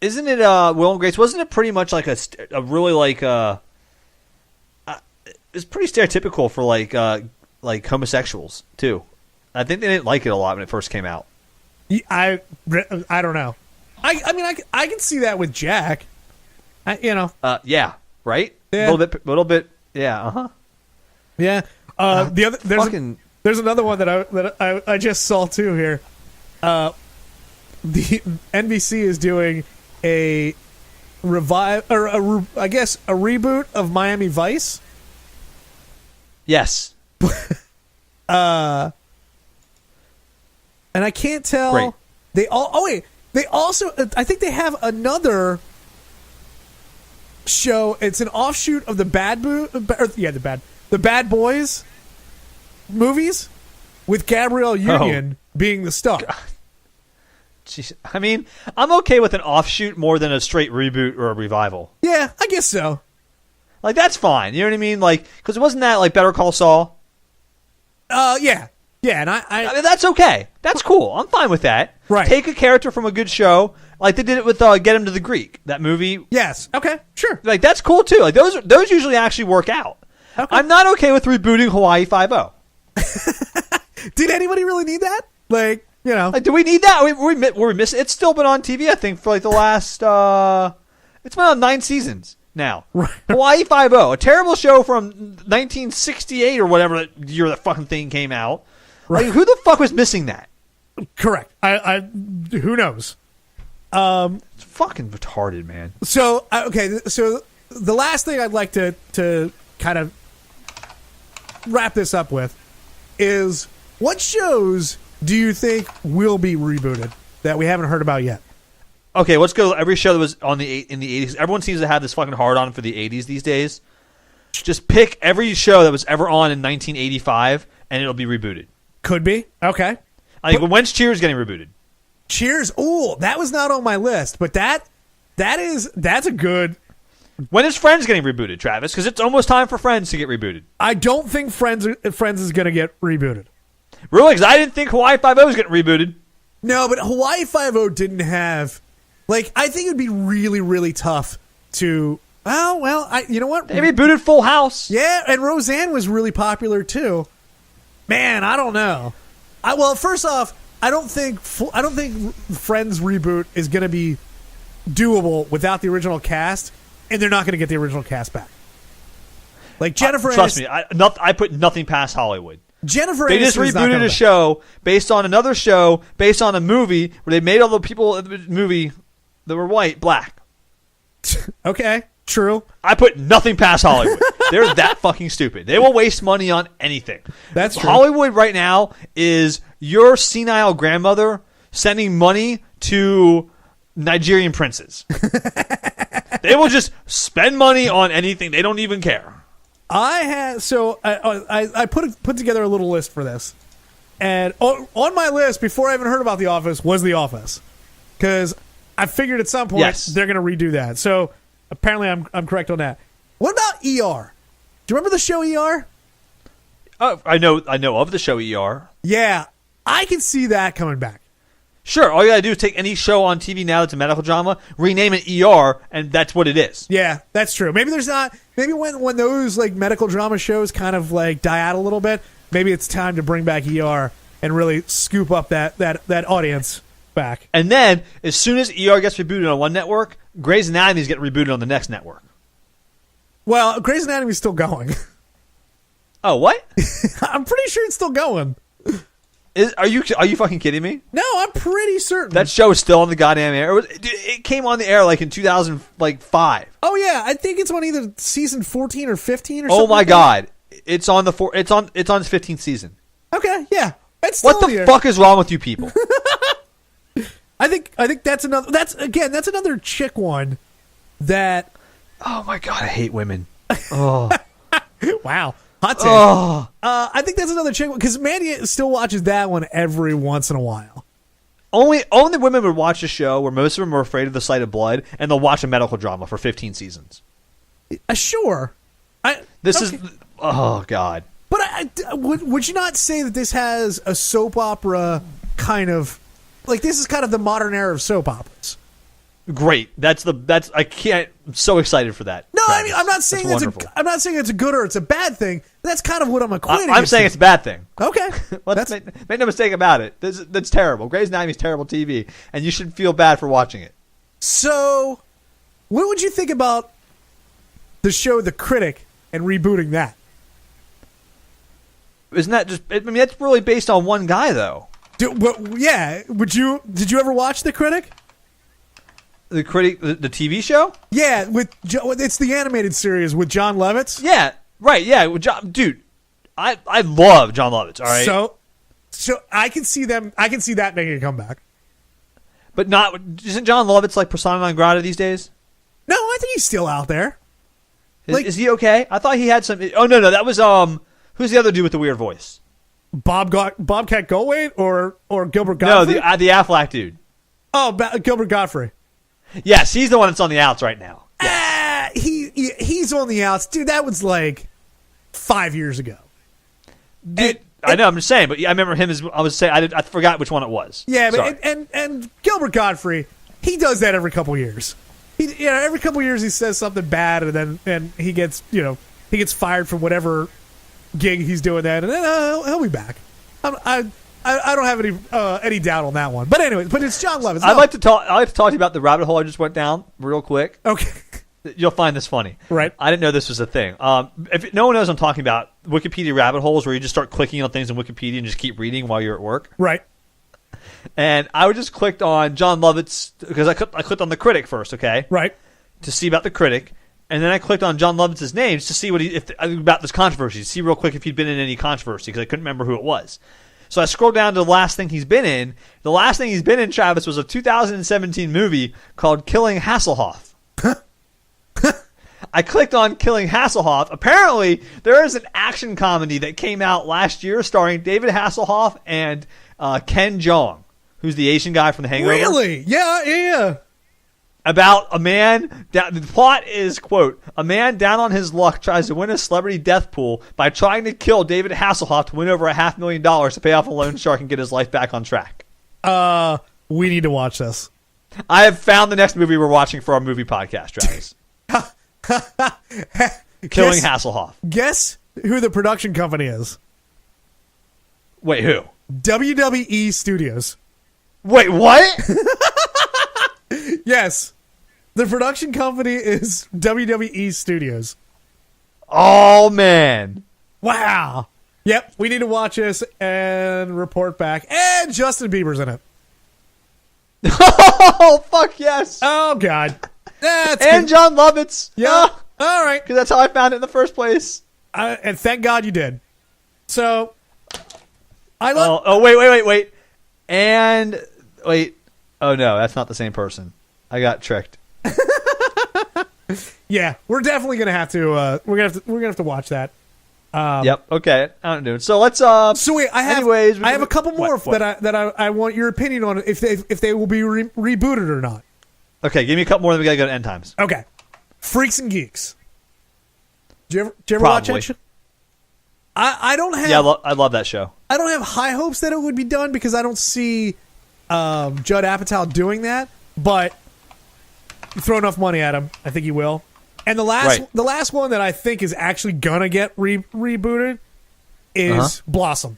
it Will and Grace? Wasn't it pretty much like a really like it's pretty stereotypical for like homosexuals too. I think they didn't like it a lot when it first came out. I don't know. I mean I can see that with Jack. Yeah, right. Yeah. A little bit. Yeah. Yeah. The other there's another one that I just saw too here. The NBC is doing a revive or I guess a reboot of Miami Vice. Yes. And I can't tell. Great. They also I think they have another show. It's an offshoot of the the Bad Boys movies with Gabrielle Union being the star. God. Jeez. I mean, I'm okay with an offshoot more than a straight reboot or a revival. Yeah, I guess so. Like that's fine. You know what I mean? Like because it wasn't that like Better Call Saul. Yeah, and I mean, that's okay. That's cool. I'm fine with that. Right. Take a character from a good show, like they did it with Get Him to the Greek, that movie. Yes. Okay. Sure. Like that's cool too. Like those usually actually work out. Okay. I'm not okay with rebooting Hawaii 5-0. Did anybody really need that? Like, you know, like do we need that? We're missing. It's still been on TV, I think, for like the last. It's been on 9 seasons now. Right. Hawaii 5-0, a terrible show from 1968 or whatever year that fucking thing came out. Right. Like, who the fuck was missing that? Correct. I who knows? It's fucking retarded, man. So okay. So the last thing I'd like to kind of wrap this up with is what shows do you think will be rebooted that we haven't heard about yet? Okay, let's go. Every show that was in the 80s. Everyone seems to have this fucking hard on for the 80s these days. Just pick every show that was ever on in 1985, and it'll be rebooted. Could be. Okay. Like when's Cheers getting rebooted? Cheers. Ooh, that was not on my list, but that's a good. When is Friends getting rebooted, Travis? Because it's almost time for Friends to get rebooted. I don't think Friends is going to get rebooted. Really? Because I didn't think Hawaii 5-0 was getting rebooted. No, but Hawaii 5-0 didn't have. Like, I think it'd be really, really tough to. Oh well, you know what? They rebooted Full House. Yeah, and Roseanne was really popular too. Man, I don't know. Well, first off, I don't think Friends reboot is going to be doable without the original cast, and they're not going to get the original cast back. Like Jennifer, trust me, I put nothing past Hollywood. Jennifer, they just rebooted a show based on another show based on a movie where they made all the people in the movie that were white black. Okay, true. I put nothing past Hollywood. They're that fucking stupid. They will waste money on anything. That's true. Hollywood right now is your senile grandmother sending money to Nigerian princes. They will just spend money on anything. They don't even care. I put together a little list for this, and on my list before I even heard about The Office was The Office, because I figured at some point they're going to redo that. So apparently I'm correct on that. What about ER? Do you remember the show ER? I know of the show ER. Yeah, I can see that coming back. Sure, all you gotta do is take any show on TV now that's a medical drama, rename it ER, and that's what it is. Yeah, that's true. Maybe there's not. Maybe when those like medical drama shows kind of like die out a little bit, maybe it's time to bring back ER and really scoop up that audience back. And then, as soon as ER gets rebooted on one network, Grey's Anatomy's get rebooted on the next network. Well, Grey's Anatomy's still going. Oh, what? I'm pretty sure it's still going. Are you fucking kidding me? No, I'm pretty certain. That show is still on the goddamn air. It came on the air like in 2005. Oh yeah, I think it's on either season 14 or 15 or something. Oh my god, it's on its 15th season. Okay, yeah, it's still what the fuck is wrong with you people? I think that's another chick one that. Oh my god, I hate women. Oh wow. Hot take. Oh. I think that's another chick because Mandy still watches that one every once in a while. Only women would watch a show where most of them are afraid of the sight of blood, and they'll watch a medical drama for 15 seasons. Sure. Oh god. But would you not say that this has a soap opera kind of like this is kind of the modern era of soap operas? Great. I'm so excited for that. No, Travis. I mean I'm not saying it's a good or it's a bad thing. That's kind of what I'm equating. I'm saying it's a bad thing. Okay. Make no mistake about it. That's terrible. Grey's Anatomy is terrible TV, and you should feel bad for watching it. So, what would you think about the show The Critic and rebooting that? Isn't that just? I mean, that's really based on one guy, though. Yeah. Did you ever watch The Critic? The Critic, the TV show? Yeah, it's the animated series with John Lovitz. Yeah, right. Yeah, dude, I love John Lovitz. All right. So I can see that making a comeback. But isn't John Lovitz like persona non grata these days? No, I think he's still out there. Is he okay? I thought he had some. Oh no, that was who's the other dude with the weird voice? Bobcat Goldthwait or Gilbert Godfrey? No, the Aflac dude. Oh, Gilbert Godfrey. Yes, he's the one that's on the outs right now. Yes. He's on the outs, dude. That was like 5 years ago. Dude, I know. I'm just saying, but I remember him as I was saying. I forgot which one it was. Yeah, but and Gilbert Godfrey, he does that every couple years. Every couple years he says something bad, and then he gets fired from whatever gig he's doing that, and then he'll be back. I don't have any doubt on that one. But anyway, it's John Lovitz. I'd like to talk to you about the rabbit hole I just went down real quick. Okay. You'll find this funny. Right. I didn't know this was a thing. If no one knows what I'm talking about, Wikipedia rabbit holes where you just start clicking on things in Wikipedia and just keep reading while you're at work. Right. And I just clicked on John Lovitz because I clicked on the Critic first, okay? Right. To see about the Critic. And then I clicked on John Lovitz's name to see about this controversy, to see real quick if he'd been in any controversy because I couldn't remember who it was. So I scrolled down to the last thing he's been in. The last thing he's been in, Travis, was a 2017 movie called Killing Hasselhoff. I clicked on Killing Hasselhoff. Apparently, there is an action comedy that came out last year starring David Hasselhoff and Ken Jeong, who's the Asian guy from The Hangover. Really? Yeah. About a man, the plot is, quote, a man down on his luck tries to win a celebrity death pool by trying to kill David Hasselhoff to win over $500,000 to pay off a loan shark and get his life back on track. We need to watch this. I have found the next movie we're watching for our movie podcast, Travis. Killing Hasselhoff. Guess who the production company is? Wait, who? WWE Studios. Wait, what? Yes. The production company is WWE Studios. Oh, man. Wow. Yep, we need to watch this and report back. And Justin Bieber's in it. Oh, fuck yes. Oh, God. And John Lovitz. Yeah. All right. Because that's how I found it in the first place. And thank God you did. So, wait. And, wait. Oh, no, that's not the same person. I got tricked. Yeah, we're definitely gonna have to. We're gonna have to watch that. Yep. Okay. I don't do it. So let's. So wait, I have a couple more what? that I want your opinion on if they will be rebooted or not. Okay, give me a couple more. Then we gotta go to end times. Okay, Freaks and Geeks. Did you ever watch that show? I don't have. Yeah, I love that show. I don't have high hopes that it would be done because I don't see Judd Apatow doing that, but throw enough money at him, I think he will. And the last one that I think is actually gonna get rebooted is Blossom.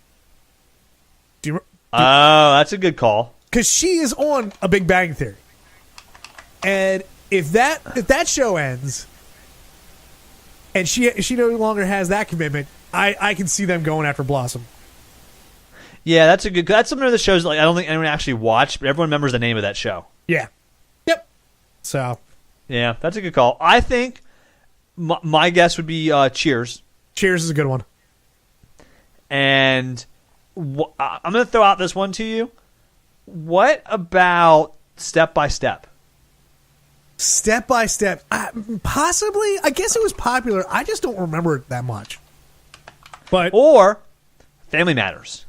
That's a good call. Because she is on A Big Bang Theory, and if that show ends, and she no longer has that commitment, I can see them going after Blossom. Yeah, that's some of the shows like I don't think anyone actually watched, but everyone remembers the name of that show. Yeah. Yep. So. Yeah, that's a good call. I think my guess would be Cheers. Cheers is a good one. And I'm going to throw out this one to you. What about Step by Step? Step by Step. Possibly. I guess it was popular. I just don't remember it that much. Or Family Matters.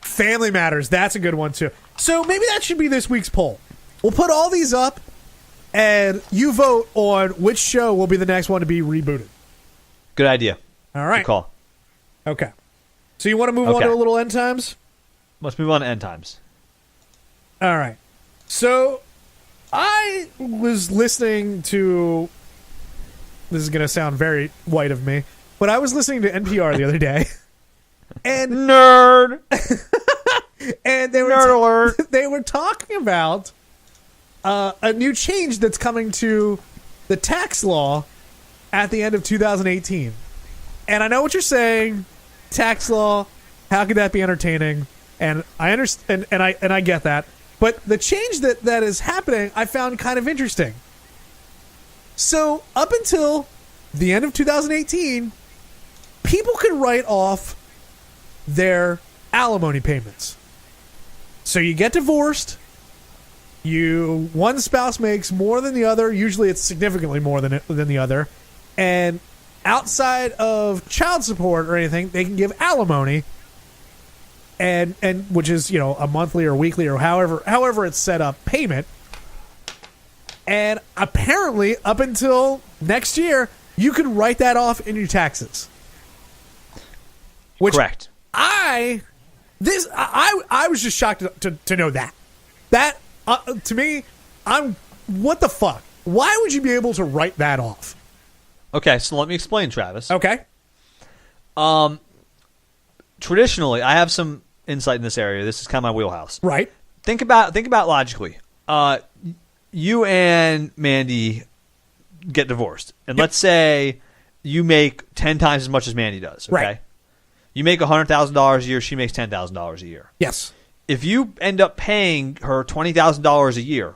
Family Matters. That's a good one, too. So maybe that should be this week's poll. We'll put all these up, and you vote on which show will be the next one to be rebooted. Good idea. All right. Good call. Okay. So you want to move on to a little End Times? Let's move on to End Times. All right. So I was listening to... This is going to sound very white of me, but I was listening to NPR the other day. And Nerd! And they were talking about a new change that's coming to the tax law at the end of 2018. And I know what you're saying. Tax law, how could that be entertaining? And I understand, and I get that. But the change that is happening, I found kind of interesting. So up until the end of 2018, people could write off their alimony payments. So you get divorced, one spouse makes more than the other, usually it's significantly more than the other, and outside of child support or anything, they can give alimony, and which is, a monthly or weekly or however it's set up payment. And apparently up until next year, you could write that off in your taxes. Correct. I was just shocked to know that. That to me, what the fuck? Why would you be able to write that off? Okay, so let me explain, Travis. Okay. Traditionally, I have some insight in this area. This is kind of my wheelhouse. Right. Think about logically. You and Mandy get divorced, and let's say you make 10 times as much as Mandy does. Okay. Right. You make $100,000 a year. She makes $10,000 a year. Yes. If you end up paying her $20,000 a year,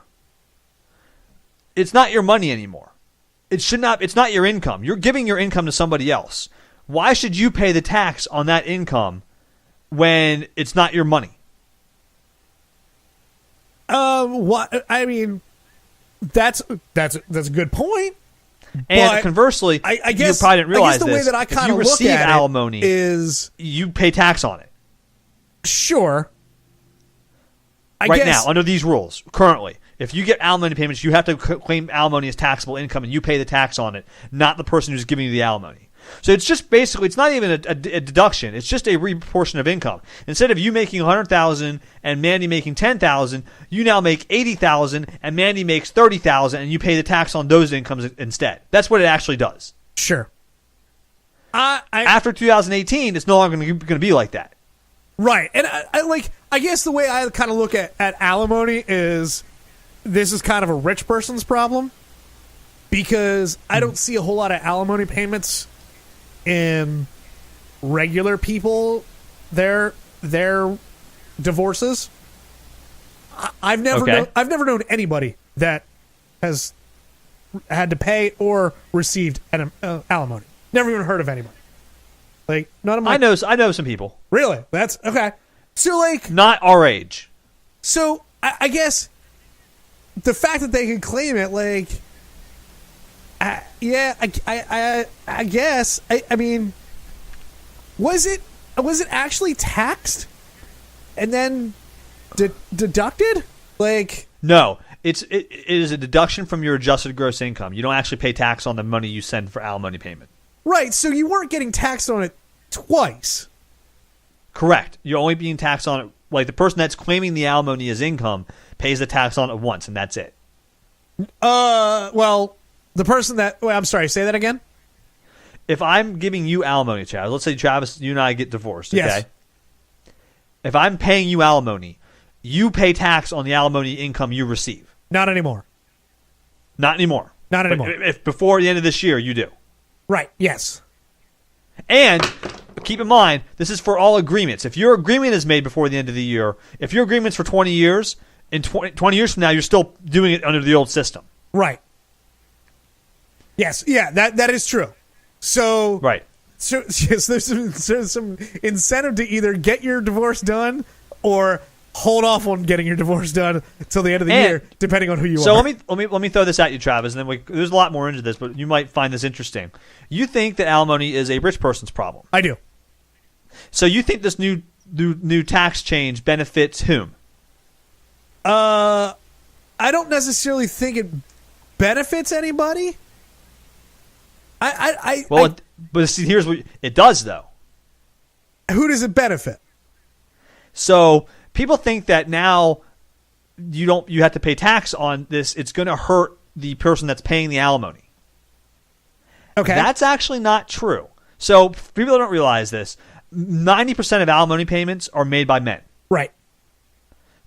it's not your money anymore. It's not your income. You're giving your income to somebody else. Why should you pay the tax on that income when it's not your money? What? I mean, that's a good point. And conversely, I guess, you probably didn't realize the way that I kind of look receive at alimony, it is you pay tax on it. Sure. Right now, under these rules, currently, if you get alimony payments, you have to claim alimony as taxable income, and you pay the tax on it, not the person who's giving you the alimony. So it's just basically, it's not even a deduction. It's just a reproportion of income. Instead of you making $100,000 and Mandy making $10,000, you now make $80,000 and Mandy makes $30,000, and you pay the tax on those incomes instead. That's what it actually does. Sure. After 2018, it's no longer going to be like that. Right. And I guess the way I kind of look at alimony is this is kind of a rich person's problem, because I don't see a whole lot of alimony payments in regular people, their divorces. I've never known anybody that has had to pay or received an alimony. Never even heard of anybody. Like, none of my... I know some people. Really? That's okay. So, like, not our age. So I guess the fact that they can claim it, like, I guess. I mean, was it actually taxed and then deducted? Like, no, it is a deduction from your adjusted gross income. You don't actually pay tax on the money you send for alimony payment. Right. So you weren't getting taxed on it twice. Correct. You're only being taxed on it like the person that's claiming the alimony as income pays the tax on it once, and that's it. Well, the person that... Wait, I'm sorry, say that again? If I'm giving you alimony, Travis, let's say, Travis, you and I get divorced, okay? Yes. If I'm paying you alimony, you pay tax on the alimony income you receive. Not anymore. Not anymore. Not anymore. But if before the end of this year, you do. Right, yes. And keep in mind, this is for all agreements. If your agreement is made before the end of the year, if your agreement's for 20 years, in 20 years from now, you're still doing it under the old system. Right. Yes, yeah, that is true. So, right. So yes, there's some incentive to either get your divorce done or hold off on getting your divorce done until the end of the year, depending on who you are. So let me throw this at you, Travis, and then there's a lot more into this, but you might find this interesting. You think that alimony is a rich person's problem? I do. So you think this new tax change benefits whom? I don't necessarily think it benefits anybody. But see, here's what it does, though. Who does it benefit? So people think that now you have to pay tax on this. It's going to hurt the person that's paying the alimony. Okay, that's actually not true. So people don't realize this. 90% of alimony payments are made by men. Right.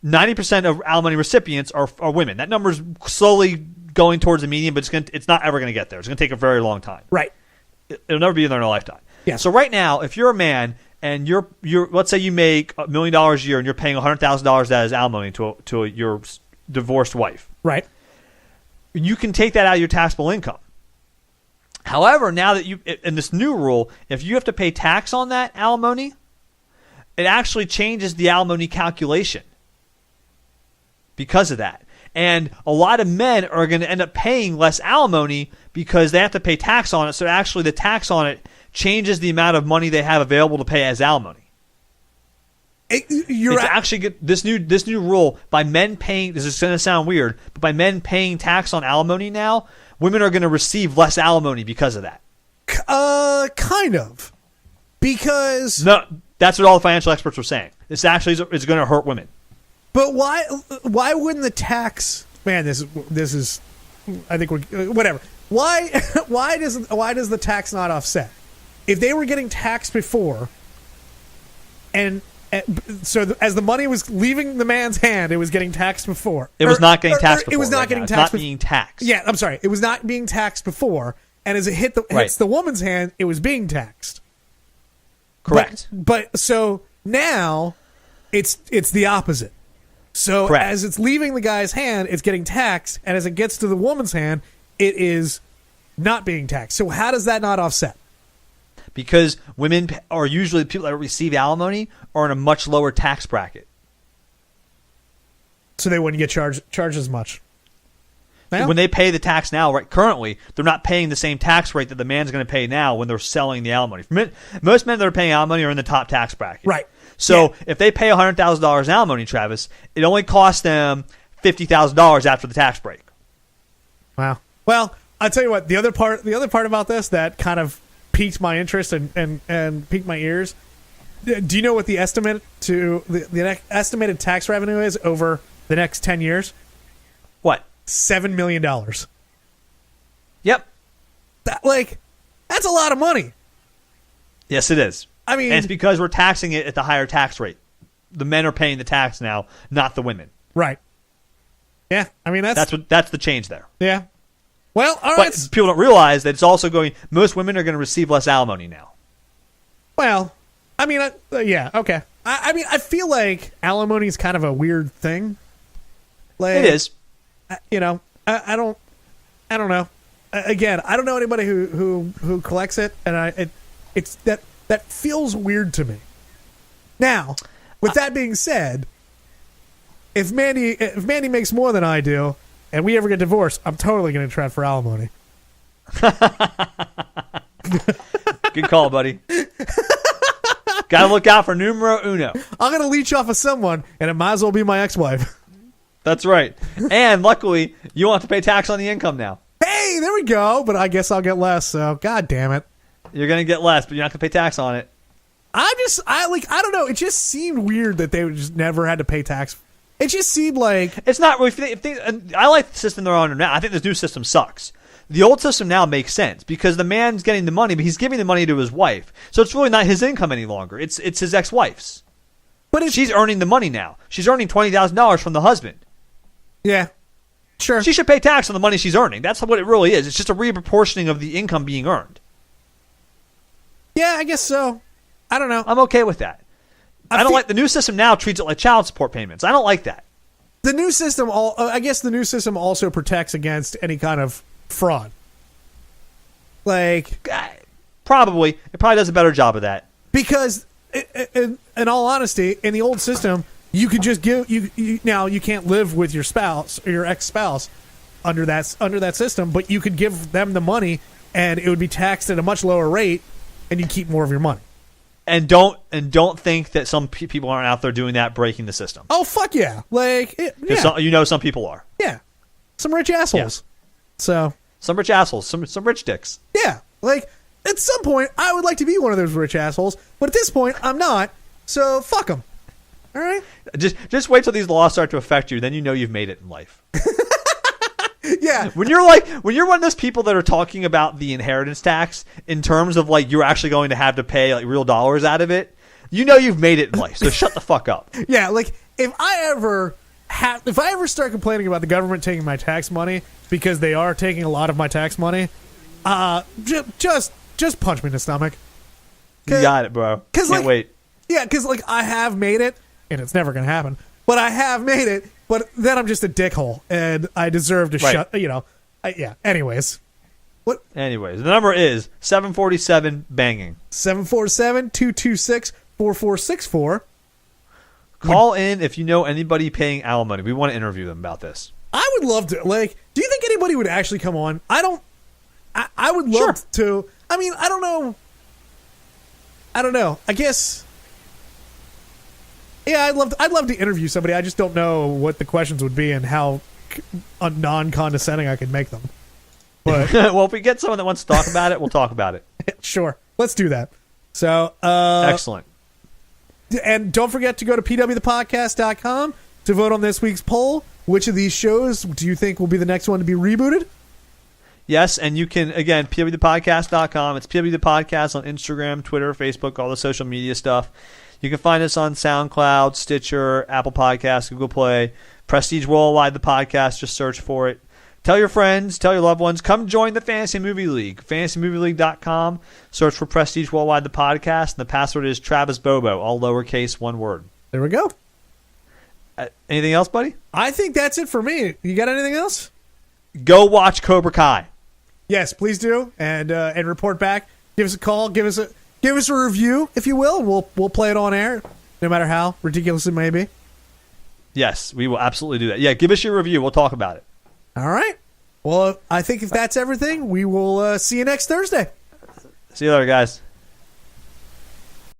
90% of alimony recipients are women. That number's slowly going towards the median, but it's not ever going to get there. It's going to take a very long time. Right. It'll never be there in a lifetime. Yeah. So right now, if you're a man and you're let's say you make $1 million a year and you're paying $100,000 as alimony to your divorced wife. Right. You can take that out of your taxable income. However, now that in this new rule, if you have to pay tax on that alimony, it actually changes the alimony calculation because of that. And a lot of men are going to end up paying less alimony because they have to pay tax on it. So actually the tax on it changes the amount of money they have available to pay as alimony. This new rule, by men paying, this is going to sound weird, but by men paying tax on alimony now, women are going to receive less alimony because of that. Kind of. Because... No, that's what all the financial experts were saying. This actually is going to hurt women. But why wouldn't the tax... Man, this is... I think we're... Whatever. Why does the tax not offset? If they were getting taxed before, so as the money was leaving the man's hand, it was getting taxed before. It was not getting taxed before. It was not getting taxed. It's not being taxed. Yeah, I'm sorry. It was not being taxed before, and as it hits the woman's hand, it was being taxed. Correct. But so now it's the opposite. So correct. As it's leaving the guy's hand, it's getting taxed, and as it gets to the woman's hand, it is not being taxed. So how does that not offset? Because women are usually, people that receive alimony are in a much lower tax bracket. So they wouldn't get charged as much. Now? When they pay the tax now, right? Currently, they're not paying the same tax rate that the man's going to pay now when they're selling the alimony. Most men that are paying alimony are in the top tax bracket. Right. So if they pay $100,000 alimony, Travis, it only costs them $50,000 after the tax break. Wow. Well, I'll tell you what. The other part about this that kind of piqued my interest and piqued my ears. Do you know what the estimated tax revenue is over the next 10 years? What? $7 million. Yep. That's a lot of money. Yes, it is. I mean, and it's because we're taxing it at the higher tax rate. The men are paying the tax now, not the women. Right. Yeah. I mean, that's the change there. Yeah. Well, all but right. People don't realize that it's also going. Most women are going to receive less alimony now. Well, I mean, yeah, okay. I mean, I feel like alimony is kind of a weird thing. It is. You know, I don't know. Again, I don't know anybody who collects it, and it's that feels weird to me. Now, with that being said, if Mandy makes more than I do, and we ever get divorced, I'm totally going to try for alimony. Good call, buddy. Got to look out for numero uno. I'm going to leech off of someone, and it might as well be my ex-wife. That's right. And luckily, you won't have to pay tax on the income now. Hey, there we go. But I guess I'll get less, so God damn it. You're going to get less, but you're not going to pay tax on it. I don't know. It just seemed weird that they just never had to pay tax. It just seemed like it's not. I like the system they're on now. I think this new system sucks. The old system now makes sense because the man's getting the money, but he's giving the money to his wife, so it's really not his income any longer. It's his ex-wife's. But she's earning the money now. She's earning $20,000 from the husband. Yeah, sure. She should pay tax on the money she's earning. That's what it really is. It's just a reproportioning of the income being earned. Yeah, I guess so. I don't know. I'm okay with that. I don't like the new system now treats it like child support payments. I don't like that. The new system, I guess the new system also protects against any kind of fraud. Like, probably. It probably does a better job of that. Because, in all honesty, in the old system, you could just give now you can't live with your spouse or your ex-spouse under that system, but you could give them the money and it would be taxed at a much lower rate, and you keep more of your money. And don't think that some people aren't out there doing that, breaking the system. Oh fuck yeah! Like, some people are. Yeah, some rich assholes. Yeah. So some rich assholes, some rich dicks. Yeah, like at some point I would like to be one of those rich assholes, but at this point I'm not. So fuck them. All right. Just wait till these laws start to affect you, then you know you've made it in life. Yeah. When you're one of those people that are talking about the inheritance tax in terms of like you're actually going to have to pay like real dollars out of it, you know you've made it in life. So shut the fuck up. Yeah, like if I ever start complaining about the government taking my tax money because they are taking a lot of my tax money, just punch me in the stomach. You got it, bro. Can't wait. Yeah, because like I have made it, and it's never going to happen. But I have made it. But then I'm just a dickhole, and I deserve to shut. Yeah. Anyways, what? Anyways, the number is 747 banging. 747-226-4464. Call in if you know anybody paying alimony. We want to interview them about this. I would love to. Like, do you think anybody would actually come on? I would love to. I mean, I don't know. I guess. Yeah, I'd love to interview somebody. I just don't know what the questions would be and how non-condescending I could make them. But well, if we get someone that wants to talk about it, we'll talk about it. Sure. Let's do that. So, excellent. And don't forget to go to pwthepodcast.com to vote on this week's poll. Which of these shows do you think will be the next one to be rebooted? Yes, and you can, again, pwthepodcast.com. It's PW the Podcast on Instagram, Twitter, Facebook, all the social media stuff. You can find us on SoundCloud, Stitcher, Apple Podcasts, Google Play, Prestige Worldwide, the podcast. Just search for it. Tell your friends, tell your loved ones. Come join the Fantasy Movie League. FantasyMovieLeague.com. Search for Prestige Worldwide, the podcast. And the password is Travis Bobo, all lowercase, one word. There we go. Anything else, buddy? I think that's it for me. You got anything else? Go watch Cobra Kai. Yes, please do. And report back. Give us a call. Give us a review, if you will, and we'll play it on air, no matter how ridiculous it may be. Yes, we will absolutely do that. Yeah, give us your review. We'll talk about it. All right. Well, I think if that's everything, we will see you next Thursday. See you later, guys.